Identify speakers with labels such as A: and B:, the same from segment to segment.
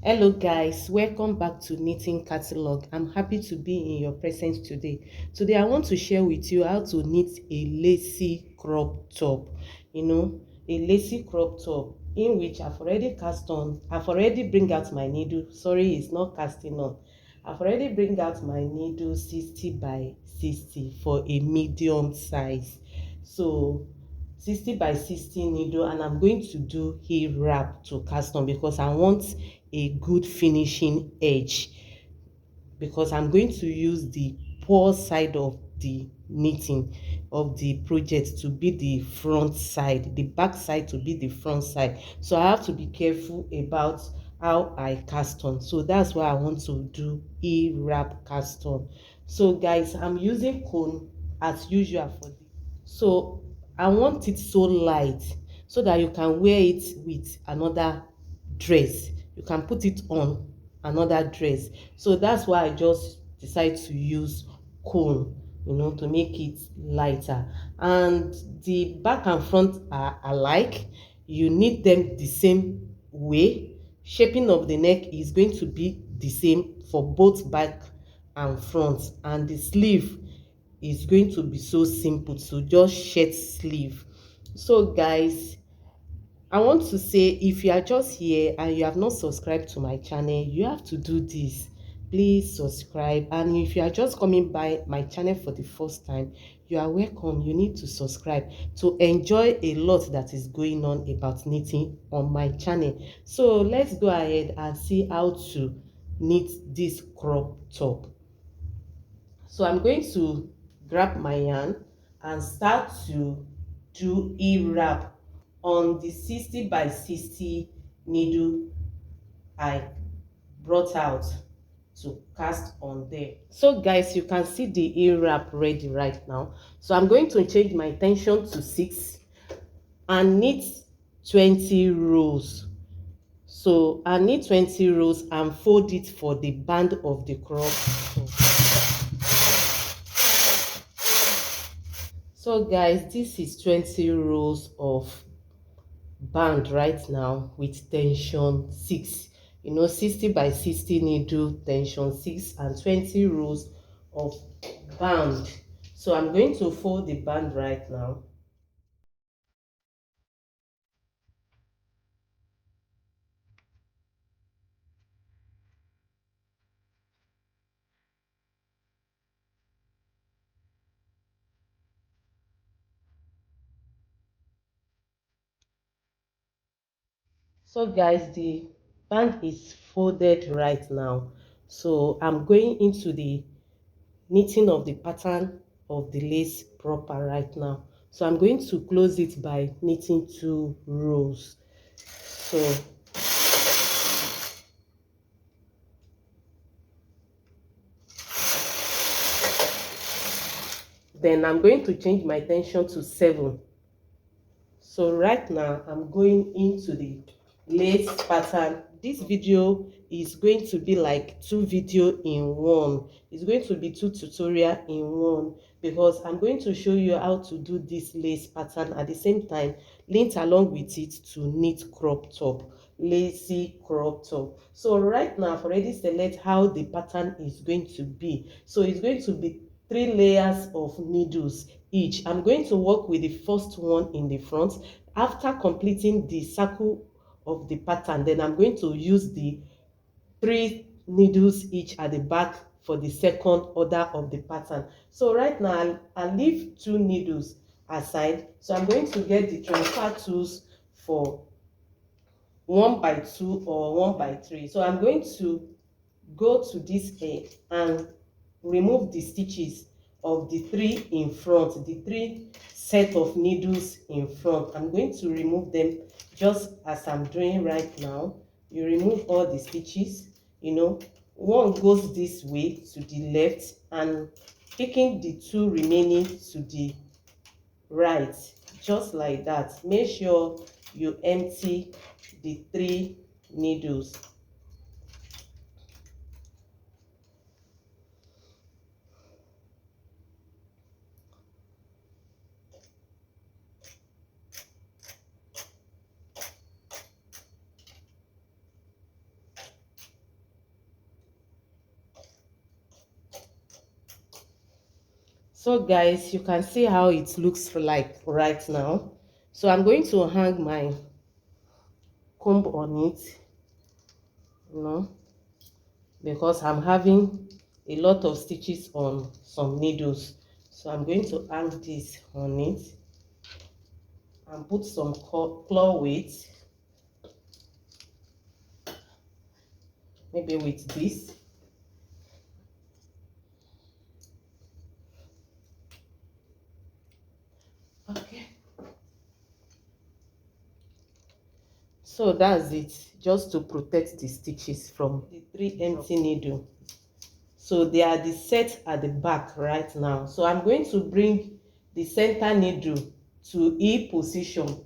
A: Hello guys, welcome back to Knitting Catalog. I'm happy to be in your presence today. Today I want to share with you how to knit a lacy crop top. A lacy crop top in which I've already cast on. I've already bring out my needle. Sorry, it's not casting on. I've already bring out my needle 60 by 60 for a medium size. So 60 by 60 needle, and I'm going to do a wrap to cast on because I want a good finishing edge, because I'm going to use the poor side of the knitting of the project to be the front side, the back side to be the front side. So I have to be careful about how I cast on. So that's why I want to do a wrap cast on. So guys, I'm using cone as usual for this. So I want it so light so that you can wear it with another dress. You can put it on another dress. So that's why I just decide to use cone, to make it lighter. And the back and front are alike. You knit them the same way. Shaping of the neck is going to be the same for both back and front, and the sleeve is going to be so simple, so just shirt sleeve. So guys, I want to say, if you are just here and you have not subscribed to my channel, you have to do this. Please subscribe. And if you are just coming by my channel for the first time, you are welcome. You need to subscribe to enjoy a lot that is going on about knitting on my channel. So let's go ahead and see how to knit this crop top. So I'm going to grab my yarn and start to do a wrap on the 60 by 60 needle I brought out to cast on there. So guys, you can see the a wrap ready right now. So I'm going to change my tension to 6 and knit 20 rows. So I knit 20 rows and fold it for the band of the crop top. So guys, this is 20 rows of band right now with tension 6. 60 by 60 needle, tension 6, and 20 rows of band. So I'm going to fold the band right now. So guys, the band is folded right now. So I'm going into the knitting of the pattern of the lace proper right now. So I'm going to close it by knitting 2 rows. So then I'm going to change my tension to 7. So right now I'm going into the lace pattern. This video is going to be like 2 video in 1. It's going to be 2 tutorial in 1, because I'm going to show you how to do this lace pattern at the same time, linked along with it to knit crop top, lacy crop top. So right now I've already select how the pattern is going to be. So it's going to be 3 layers of needles each. I'm going to work with the first one in the front. After completing the circle of the pattern, then I'm going to use the 3 needles each at the back for the second order of the pattern. So right now I'll leave 2 needles aside. So I'm going to get the transfer tools for 1 by 2 or 1 by 3. So I'm going to go to this edge and remove the stitches of the 3 in front, the 3 set of needles in front. I'm going to remove them just as I'm doing right now. You remove all the stitches. One goes this way to the left and picking the 2 remaining to the right, just like that. Make sure you empty the 3 needles. So guys, you can see how it looks like right now. So I'm going to hang my comb on it, you know, because I'm having a lot of stitches on some needles. So I'm going to hang this on it and put some claw weight, maybe with this. Okay, so that's it, just to protect the stitches from the three empty needle. So they are the set at the back right now. So I'm going to bring the center needle to E position,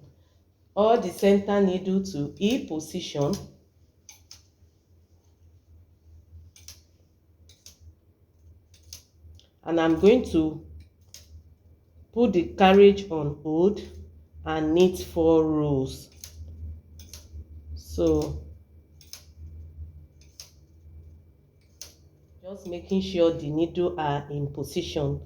A: or the center needle to E position, and I'm going to put the carriage on hold and knit 4 rows. So just making sure the needle are in position.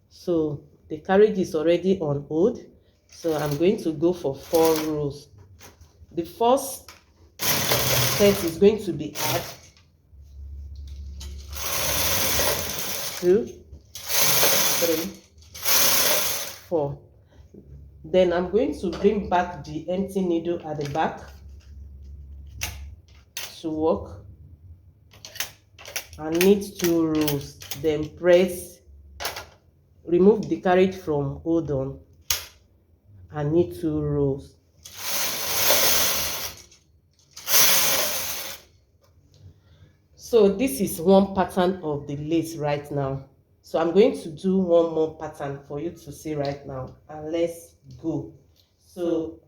A: So the carriage is already on hold, so I'm going to go for 4 rows. The first set is going to be add 2, 3, 4. Then I'm going to bring back the empty needle at the back to work and knit 2 rows. Then remove the carriage from hold on and knit 2 rows. So this is one pattern of the lace right now. So I'm going to do one more pattern for you to see right now, and let's go. So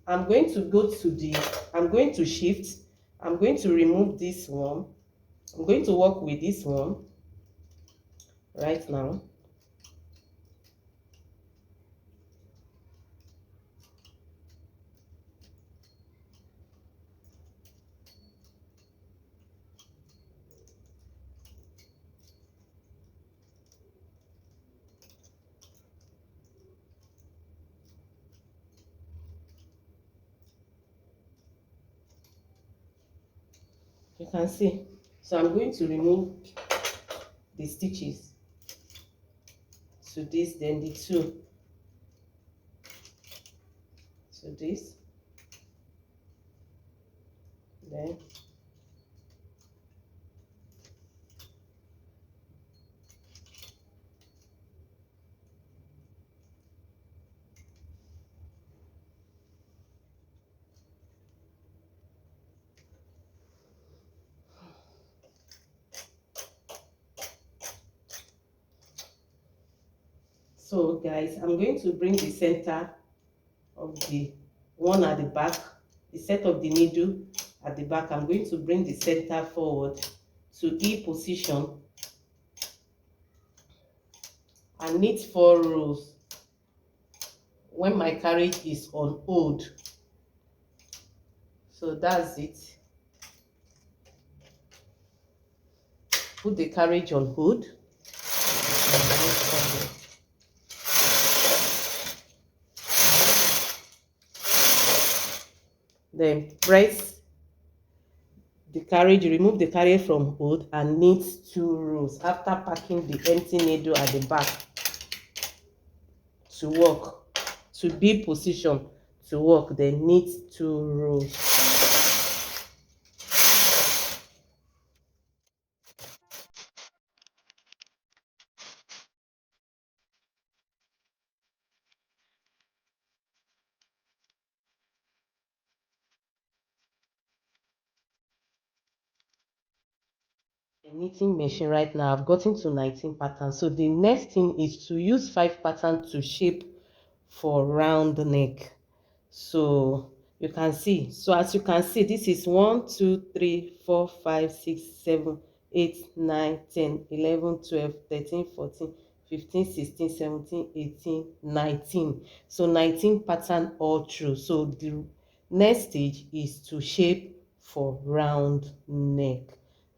A: I'm going to go to I'm going to shift, I'm going to remove this one, I'm going to work with this one right now. You can see. So I'm going to remove the stitches to this, then the 2 to this, then so guys, I'm going to bring the center of the one at the back, the set of the needle at the back. I'm going to bring the center forward to E position and knit 4 rows when my carriage is on hold. So that's it. Put the carriage on hold. Then press the carriage, remove the carriage from hold and knit 2 rows after packing the empty needle at the back to work, to B position to work, then knit 2 rows. The knitting machine right now, I've gotten to 19 patterns. So the next thing is to use 5 patterns to shape for round neck. So you can see, so as you can see, this is 1 2 3 4 5 6 7 8 9 10 11 12 13 14 15 16 17 18 19. So 19 pattern all through. So the next stage is to shape for round neck.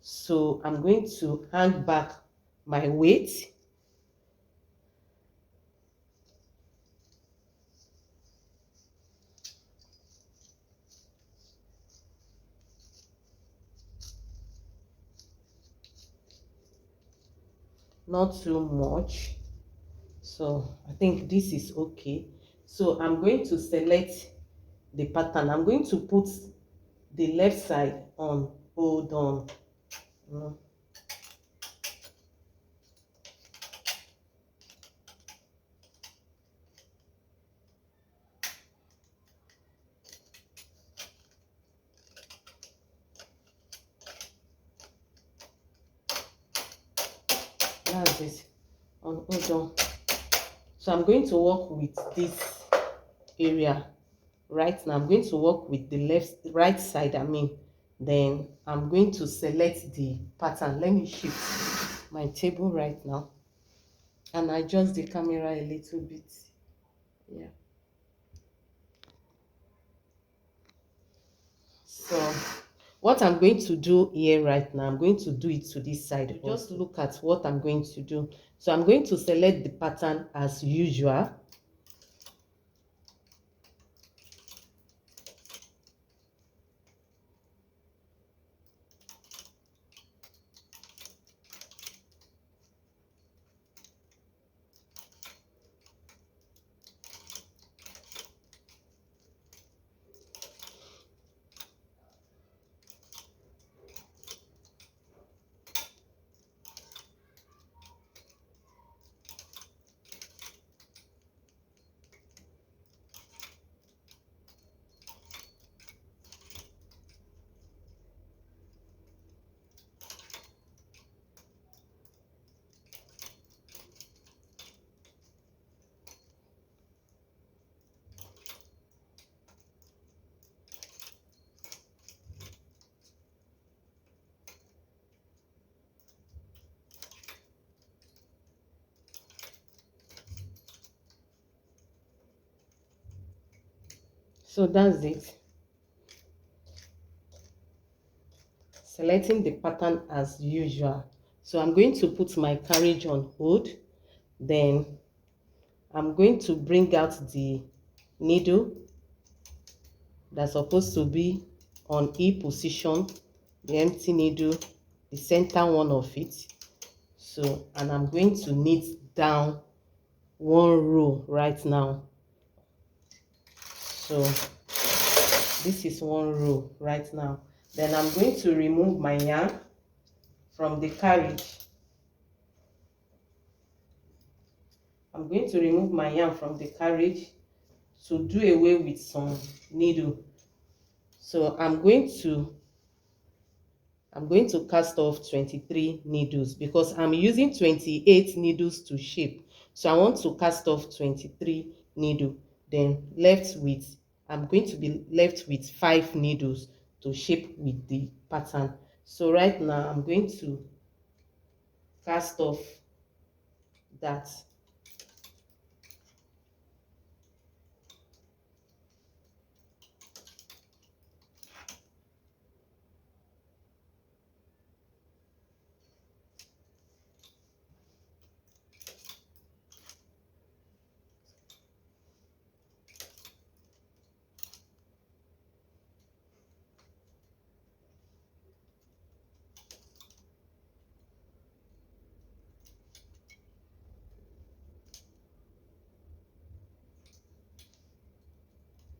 A: So I'm going to hang back my weight not too much. So I think this is okay. So I'm going to select the pattern. I'm going to put the left side on. Hold on. Mm, that's it. On, hold on. So I'm going to work with this area right now. I'm going to work with the right side, I mean. Then I'm going to select the pattern. Let me shift my table right now and adjust the camera a little bit. Yeah. So what I'm going to do here right now, I'm going to do it to this side. Just look at what I'm going to do. So I'm going to select the pattern as usual. So that's it. Selecting the pattern as usual. So I'm going to put my carriage on hold. Then I'm going to bring out the needle that's supposed to be on E position, the empty needle, the center one of it. So, and I'm going to knit down one row right now. So this is one row right now. Then I'm going to remove my yarn from the carriage. I'm going to remove my yarn from the carriage to do away with some needle. So I'm going to cast off 23 needles because I'm using 28 needles to shape. So I want to cast off 23 needle. Then I'm going to be left with 5 needles to shape with the pattern. So right now I'm going to cast off that.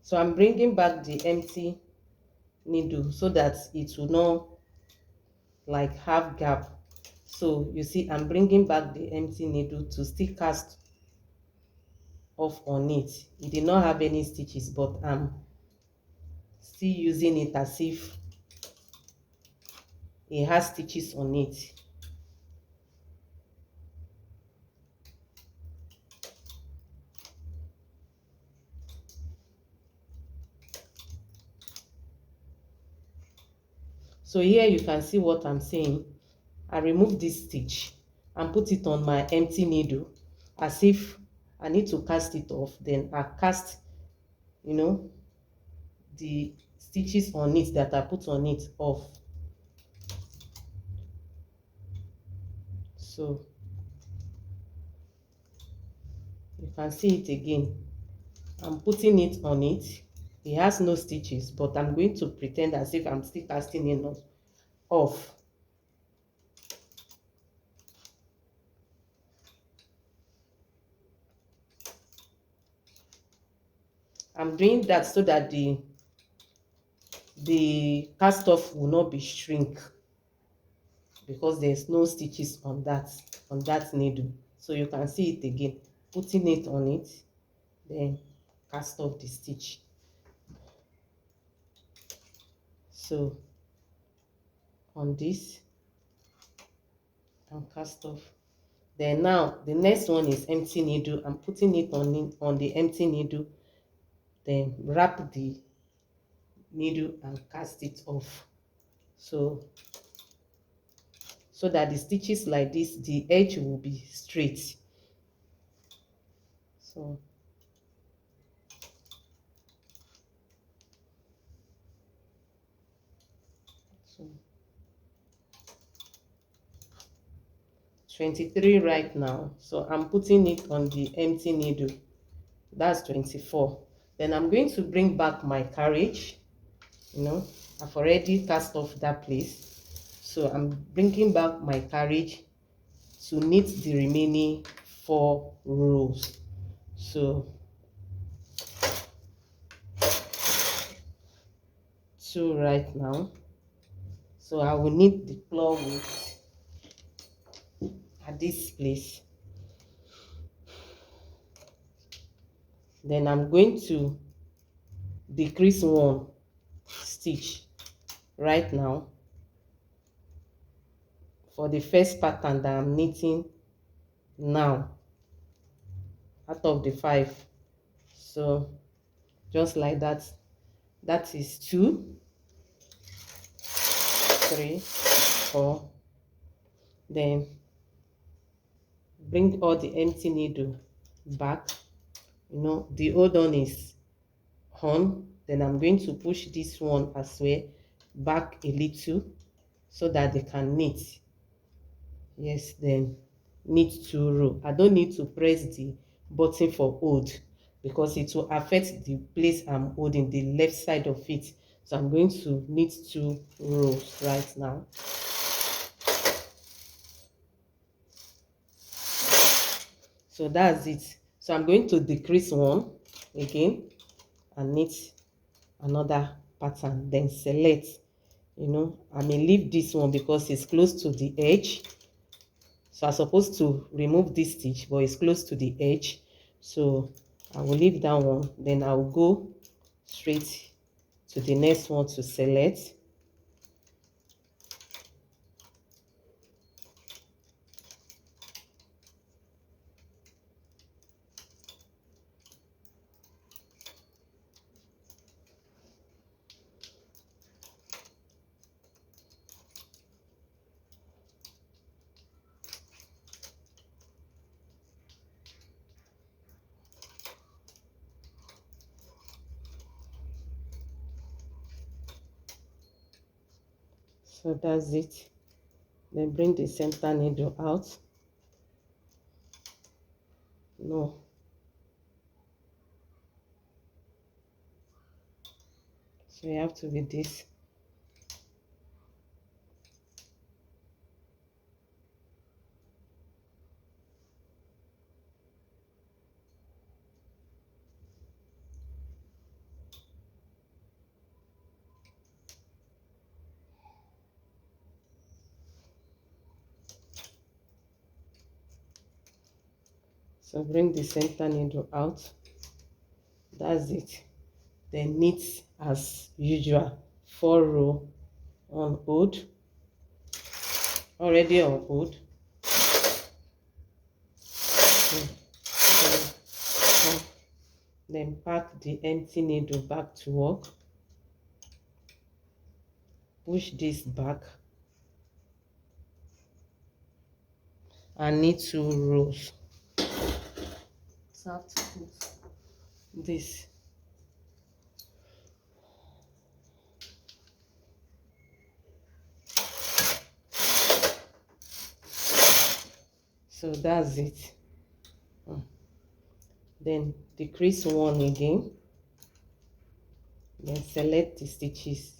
A: So I'm bringing back the empty needle so that it will not like have gap. So you see I'm bringing back the empty needle to still cast off on it. It did not have any stitches, but I'm still using it as if it has stitches on it. So here you can see what I'm saying. I remove this stitch and put it on my empty needle as if I need to cast it off. Then I cast, you know, the stitches on it that I put on it off. So you can see it again. I'm putting it on it. It has no stitches, but I'm going to pretend as if I'm still casting it off. I'm doing that so that the cast off will not be shrink, because there's no stitches on that needle. So you can see it again, putting it on it, then cast off the stitch. So on this and cast off. Then now the next one is empty needle. I'm putting it on the empty needle, then wrap the needle and cast it off. So that the stitches like this, the edge will be straight. So 23 right now, so I'm putting it on the empty needle. That's 24. Then I'm going to bring back my carriage. I've already cast off that place, so I'm bringing back my carriage to knit the remaining 4 rows. So 2 right now, so I will knit the claw width at this place. Then I'm going to decrease 1 stitch right now for the first pattern that I'm knitting now out of the 5. So just like that, that is 2, 3, 4. Then bring all the empty needle back. The old one is on. Then I'm going to push this one as well back a little so that they can knit. Yes, then knit 2 rows. I don't need to press the button for hold because it will affect the place I'm holding, the left side of it. So I'm going to knit 2 rows right now. So that's it. So I'm going to decrease 1 again and knit another pattern, then select. I may leave this one because it's close to the edge, so I'm supposed to remove this stitch, but it's close to the edge, so I will leave that one. Then I'll go straight to the next one to select. So that's it. Then bring the center needle out. No. So you have to be this. So bring the center needle out. That's it. Then knit as usual. 4 rows on hold. Already on hold. 2, 3, 4. Then pack the empty needle back to work. Push this back and knit 2 rows. So I have to put this. So that's it. Then decrease 1 again. Then select the stitches.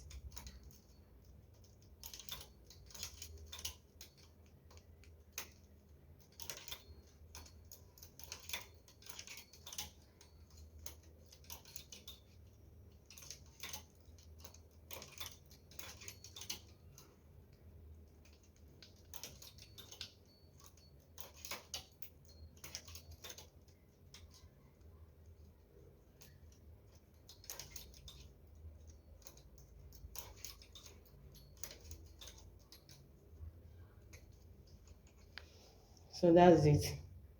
A: So that's it.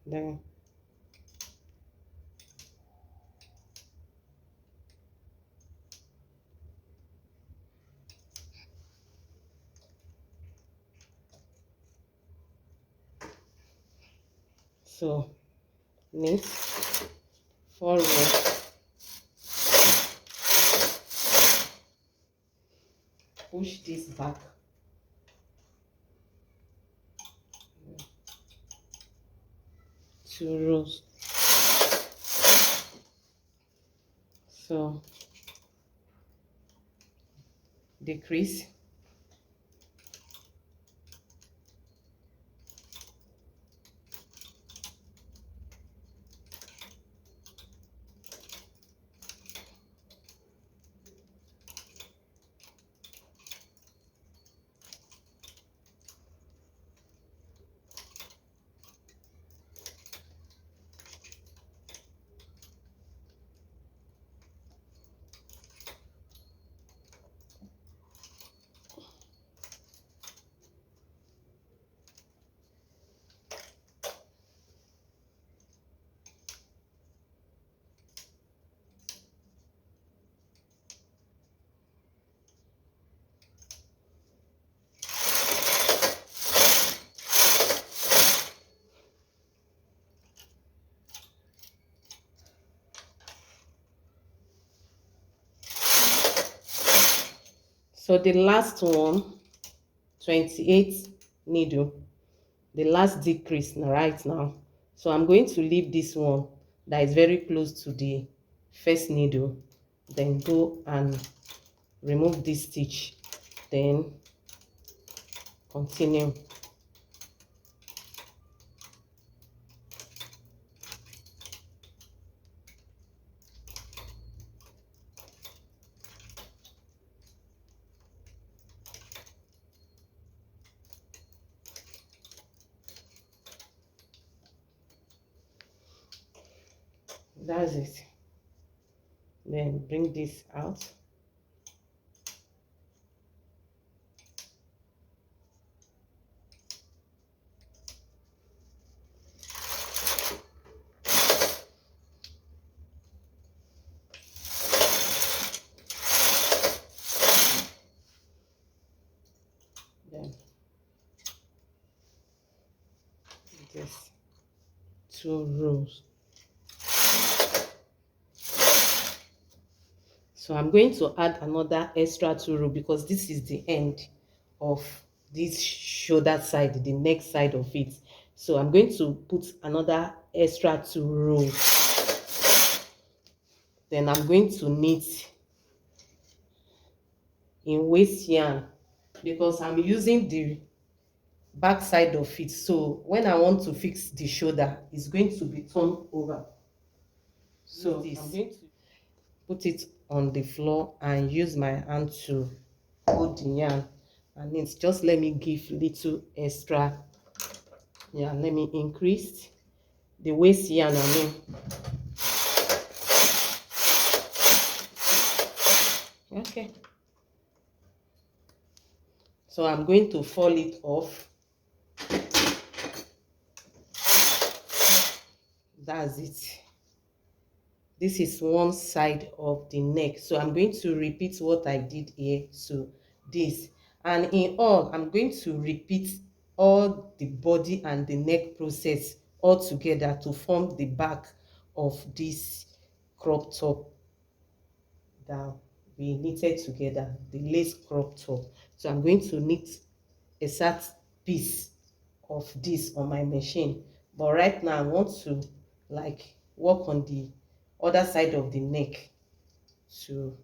A: Then so knit 4 rows, push this back, two rows. So decrease, so the last one, 28 needle, the last decrease right now. So I'm going to leave this one that is very close to the first needle, then go and remove this stitch, then continue. That's it. Then bring this out. Then just 2 rows. So I'm going to add another extra 2 rows because this is the end of this shoulder side, the neck side of it. So I'm going to put another extra 2 rows. Then I'm going to knit in waist yarn because I'm using the back side of it. So when I want to fix the shoulder, it's going to be turned over. So this, I'm going to put it on the floor and use my hand to hold the yarn, and it's just let me give little extra yarn. Let me increase the waist yarn. Okay, so I'm going to fold it off. That's it. This is one side of the neck, so I'm going to repeat what I did here to this, and in all I'm going to repeat all the body and the neck process all together to form the back of this crop top that we knitted together, the lace crop top. So I'm going to knit a certain piece of this on my machine, but right now I want to like work on the other side of the neck to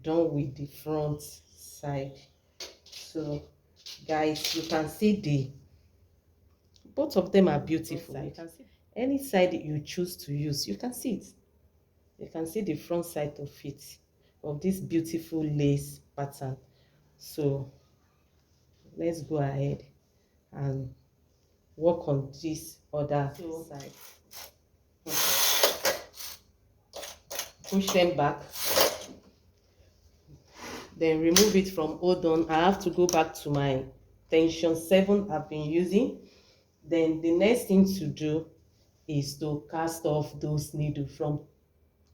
A: done with the front side. So guys, you can see the both of them are beautiful. You can see any side you choose to use, you can see it. You can see the front side of it, of this beautiful lace pattern. So let's go ahead and work on this other side. Push them back, then remove it from hold on. I have to go back to my tension 7 I've been using. Then the next thing to do is to cast off those needle from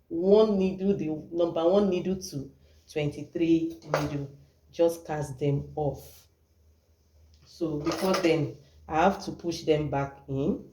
A: one needle, the number one needle to 23 needle. Just cast them off. So before then, I have to push them back in.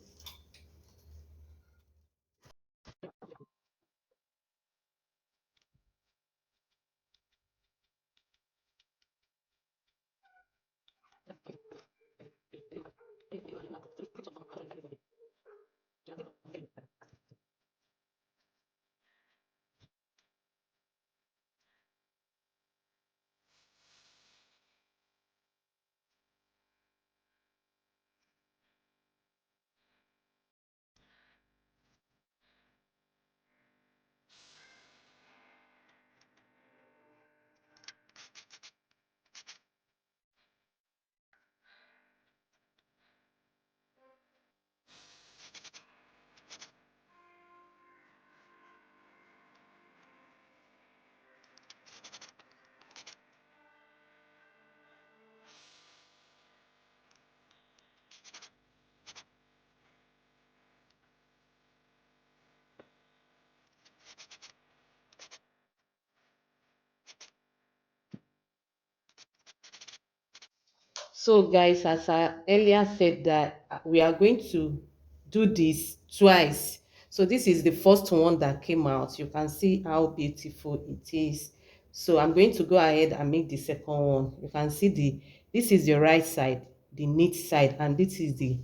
A: So guys, as I earlier said that we are going to do this twice. So this is the first one that came out. You can see how beautiful it is. So I'm going to go ahead and make the second one. You can see this is the right side, the neat side, and this is the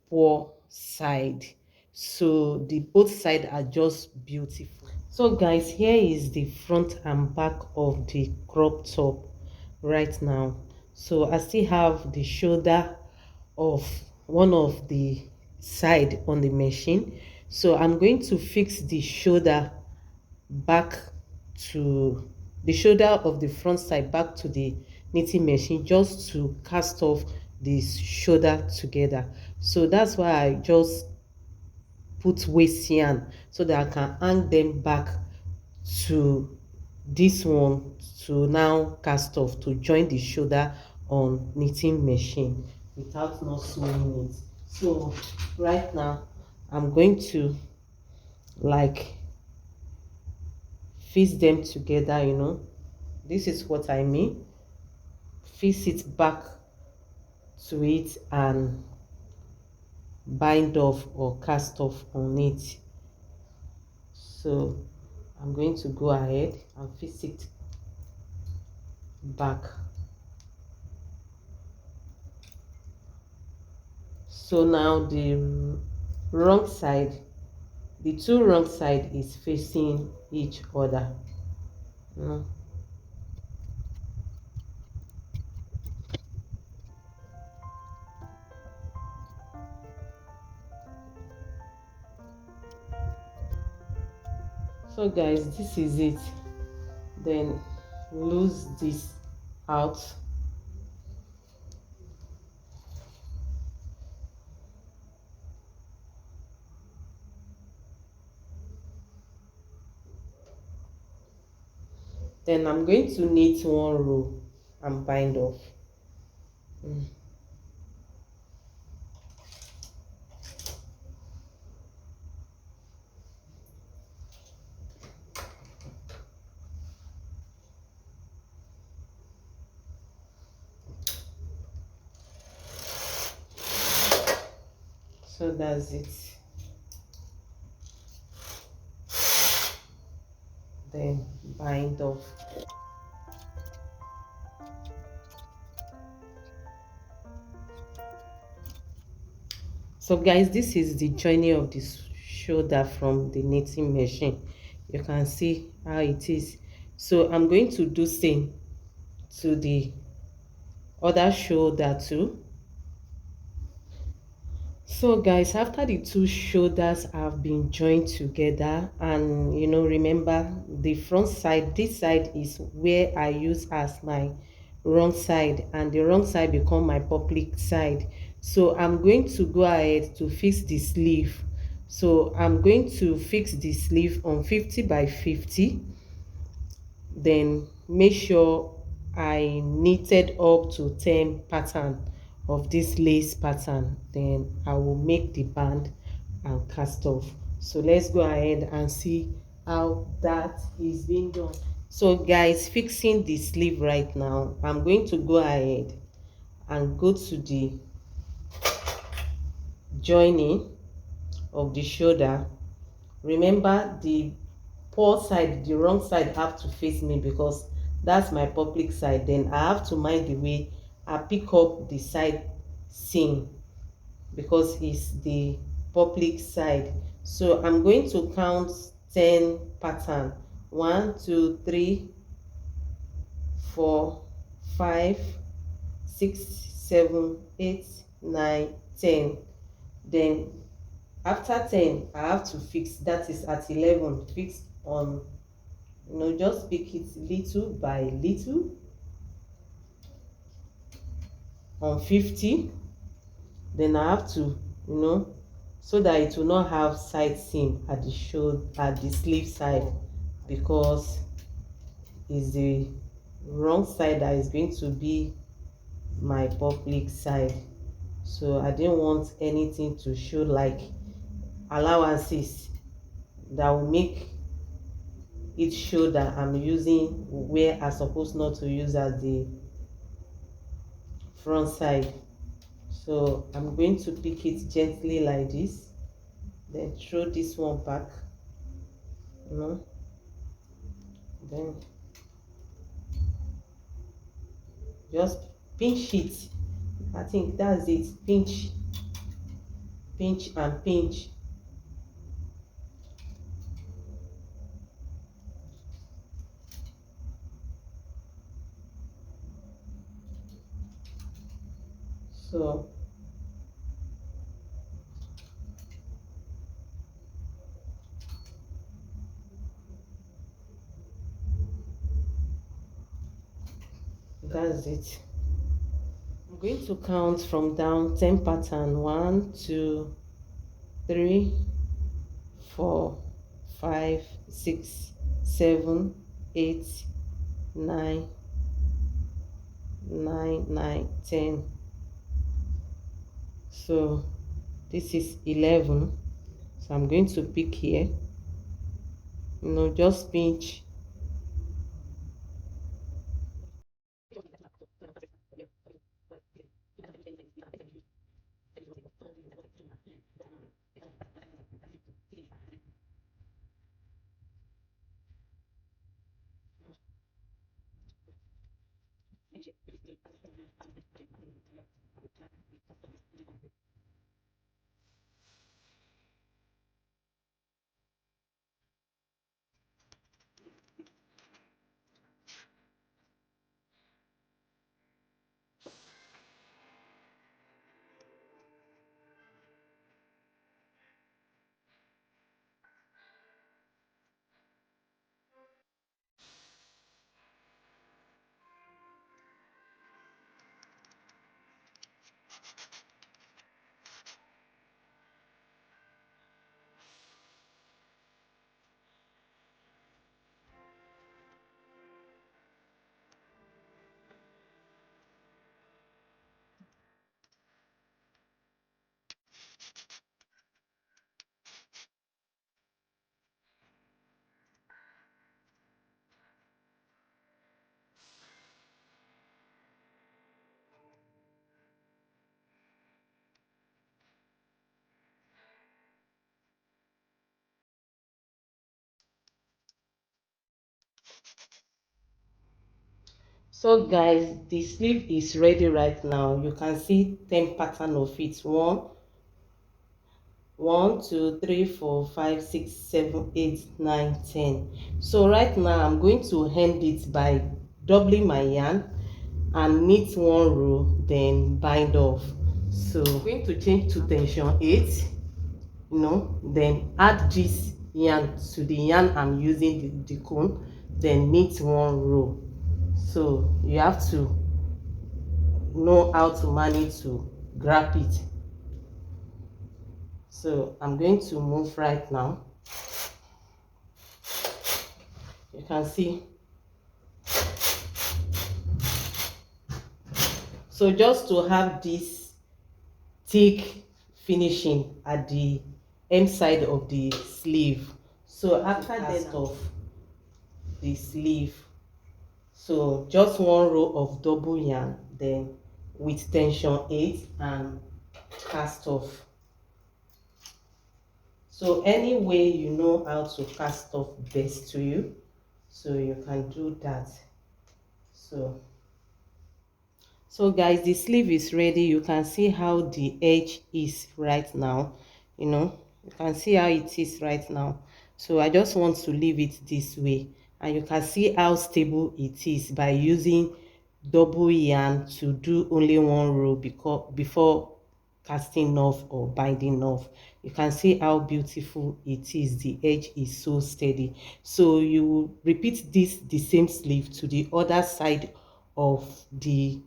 A: poor side. So the both sides are just beautiful. So guys, here is the front and back of the crop top right now. So I still have the shoulder of one of the side on the machine. So I'm going to fix the shoulder back to the shoulder of the front side back to the knitting machine, just to cast off this shoulder together. So that's why I just put waist yarn so that I can hang them back to this one to now cast off to join the shoulder on knitting machine without not sewing it. So right now I'm going to like fix them together, this is what I mean. Fix it back to it and bind off or cast off on it. So I'm going to go ahead and fix it back. So now the wrong side, the two wrong side is facing each other. Mm. So guys, this is it. Then lose this out. Then I'm going to knit one row and bind off. Mm. So that's it. Then bind off. So guys, this is the journey of this shoulder from the knitting machine. You can see how it is. So I'm going to do same to the other shoulder too. So guys, after the two shoulders have been joined together, and remember the front side, this side is where I use as my wrong side, and the wrong side become my public side. So I'm going to go ahead to fix the sleeve. So I'm going to fix the sleeve on 50 by 50. Then make sure I knitted up to 10 pattern of this lace pattern, then I will make the band and cast off. So let's go ahead and see how that is being done. So guys, fixing the sleeve right now, I'm going to go ahead and go to the joining of the shoulder. Remember, the poor side, the wrong side have to face me because that's my public side. Then I have to mind the way I pick up the side seam because it's the public side. So I'm going to count 10 pattern. 1 2 3 4 5 6 7 8 9 10. Then after 10 I have to fix, that is at 11, fix on, just pick it little by little. On 50, then I have to, so that it will not have side seam at the shoulder, at the sleeve side, because it's the wrong side that is going to be my public side. So I didn't want anything to show like allowances that will make it show that I'm using where I'm supposed not to use at the front side. So I'm going to pick it gently like this, then throw this one back, then just pinch it. I think that's it. Pinch, pinch and pinch. So that's it. I'm going to count from down 10 pattern. 1 2 3 4 5 6 7 8 9 10. So this is 11. So I'm going to pick here, just pinch. So guys, the sleeve is ready right now. You can see 10 pattern of it. 2 3 4 5 6 7 8 9 10. So right now I'm going to end it by doubling my yarn and knit one row, then bind off. So I'm going to change to tension 8, then add this yarn to the yarn I'm using, the cone, then knit one row. So you have to know how to manage to grab it. So I'm going to move right now. You can see. So just to have this thick finishing at the end side of the sleeve. So after then off the sleeve, so just one row of double yarn, then with tension 8 and cast off. So any way you know how to cast off best to you, so you can do that. So guys, the sleeve is ready. You can see how the edge is right now. You can see how it is right now. So I just want to leave it this way, and you can see how stable it is by using double yarn to do only one row before casting off or binding off. You can see how beautiful it is. The edge is so steady. So you repeat the same sleeve to the other side of the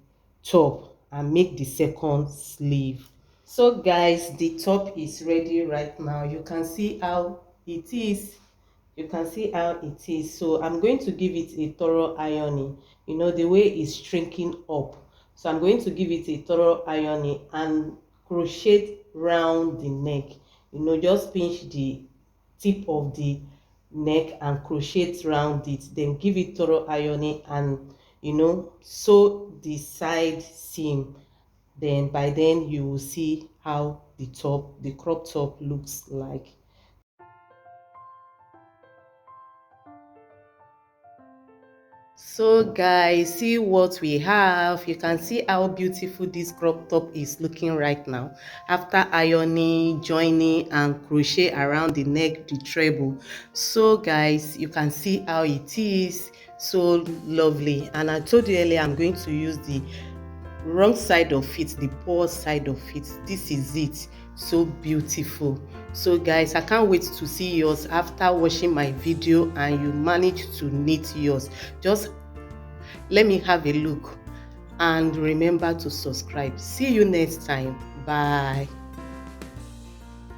A: top and make the second sleeve. So guys, the top is ready right now. You can see how it is. So I'm going to give it a thorough ironing. The way it's shrinking up, so I'm going to give it a thorough ironing and crochet round the neck. Just pinch the tip of the neck and crochet round it, then give it thorough ironing and sew the side seam. Then by then you will see how the crop top looks like. So guys, see what we have. You can see how beautiful this crop top is looking right now after ironing, joining and crochet around the neck, the treble. So guys, you can see how it is so lovely. And I told you earlier, I'm going to use the wrong side of it, the poor side of it. This is it. So beautiful. So guys, I can't wait to see yours after watching my video and you managed to knit yours. Just let me have a look and remember to subscribe. See you next time. Bye.